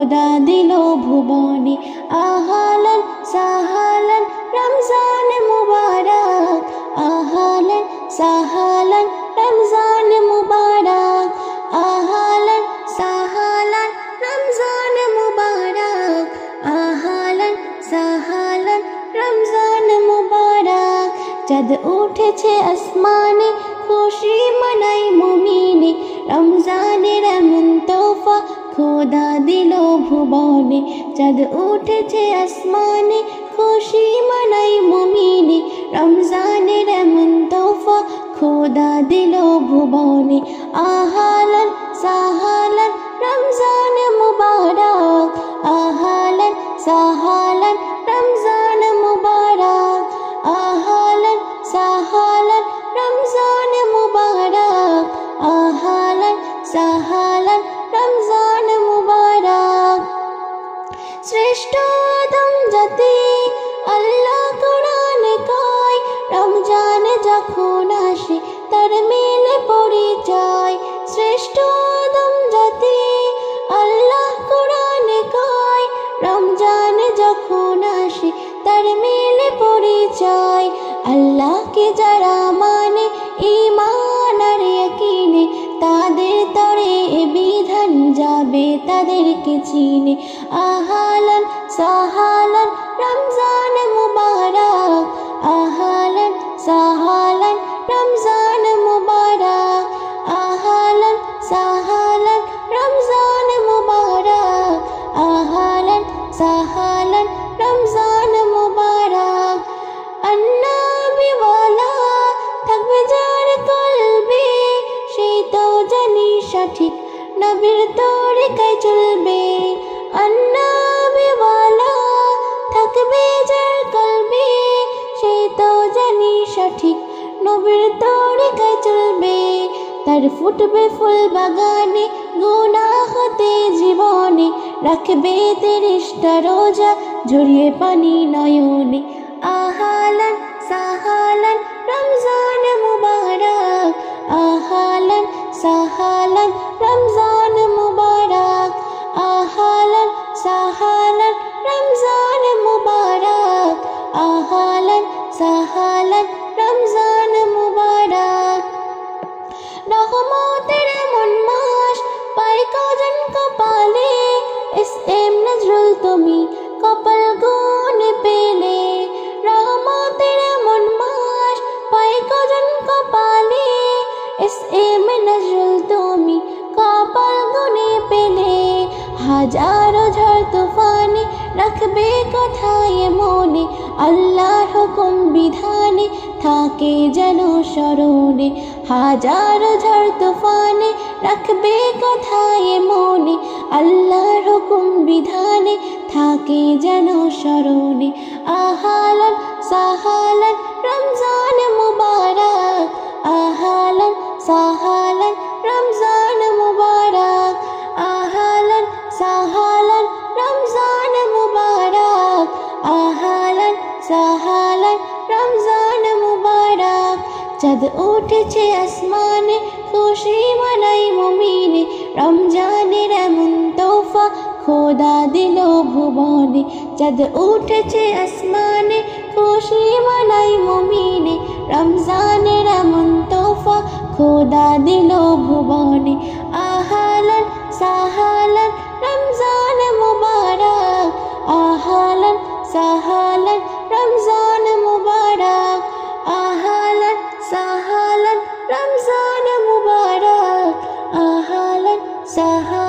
খোদা দিল ভুবনে আহালান সাহালান রমজান মুবারক আহালান সাহালান রমজান মুবারক আহালান সাহালান রমজান মুবারক আহালান সাহালান রমজান মুবারক চাঁদ উঠেছে আসমানে খুশি মনাই মুমিনে রমজানের এমন তোফা খোদা দিল ভুবনে চাঁদ উঠেছে আসমানে খুশি মনাই মুমিনে রমজানের এমন তোফা খোদা দিল ভুবনে আহালান সাহালান রমজান মুবারক আহালান সাহালান রমজান মুবারক আহালান সাহালান রমজান মুবারক আহালান সাহালান রমজান মুবারক শ্রেষ্ঠ আদম জাতি আল্লাহ কোরআনে কয় রমজান যখন আসে তার মিলে পরিচয় শ্রেষ্ঠ আদম জাতি আল্লাহ কোরআনে কয় রমজান যখন আসে তার মিলে পরিচয় আল্লাহকে যারা মানে ঈমান আর ইয়াকিনে তাদের তরে এ বিধান যাবে তাদেরকে চিনে আহালান সাহালান রমজান মুবারক আহালান সাহালান রমজান মুবারক আহালান সাহালান রমজান মুবারক আহালান সাহালান রমজান মুবারক अन्नाबी वाला থাকবে যার কলবে সেই তো জানি সঠিক নবীর তরিকায় চলবে अन्नाबी वाला থাকবে যার কলবে সেই তো জানি সঠিক নবীর তরিকায় চলবে তার ফুটবে ফুল বাগানে গুনাহ হতে জীবনে রাখবে 30টা রোজা ঝরিয়ে পানি নয়নে আহালান সাহালান রমজান মুবারক আহালান সাহালান রমজান মুবারক আহালান সাহালান রমজান মুবারক আহালান সাহালান রমজান মুবারক রহমতের এমন মাস পায় কজন কপালে এস এম নজরুল তুমি কপাল গুনে পেলে রহমতের এমন মাস পায় কজন কপালে এস এম নজরুল তুমি কপাল গুনে পেলে হাজারো ঝড় তুফানে রাখবে কথায় মনে আল্লাহর হুকুম বিধানে থাকে যেন স্মরণে হাজারো ঝড় তুফানে রাখবে কথায় মনে আল্লাহর হুকুম বিধানে থাকে যেন স্মরণে আহালান সাহালান রমজান মুবারক আহালান সাহালান রমজান মুবারক আহালান সাহালান রমজান মুবারক আহালান সাহালান রমজান মুবারক চাঁদ উঠেছে আসমানে খুশি মনাই মুমিনে রমজানের এমন তোফা খোদা দিল ভুবনে চাঁদ উঠেছে আসমানে খুশি মনাই মুমিনে রমজানের এমন তোফা খোদা দিল ভুবনে আহালান সাহালান রমজান মুবারক আহালান সাহালান রমজান মুবারক আহালান সাহালান রমজান মুবারক আহালান সাহালান